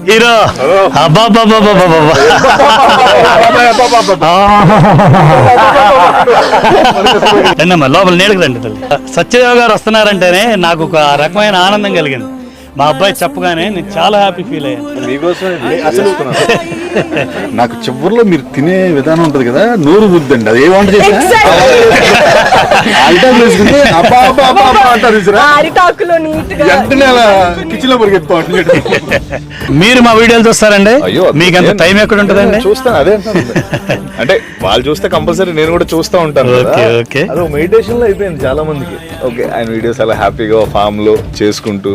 Hero అబ్బా లోపల నీడకదండి తల్లి. సత్యదేవ్ గారు వస్తున్నారంటేనే నాకు ఒక రకమైన ఆనందం కలిగింది. మా అబ్బాయి చెప్పగానే నేను చాలా హ్యాపీ ఫీల్ అయ్యాను. మీకోసం అసలు నాకు చివరిలో మీరు తినే విధానం ఉంటది కదా, నోరు బుద్దండి. అది ఏ వంట చేసినా కిచెన్ లో పరిగెత్తుకోండి. మీరు మా వీడియోలు చూస్తారండి? మీకు అంత టైం ఎక్కడ ఉంటుందండి? చూస్తాను, అదే అంటే వాళ్ళు చూస్తే కంపల్సరీ నేను కూడా చూస్తూ ఉంటాను. అదే మెడిటేషన్ లో అయిపోయింది చాలా మందికి. ఓకే, ఆయన వీడియోస్ అలా హ్యాపీగా ఫామ్ లో చేసుకుంటూ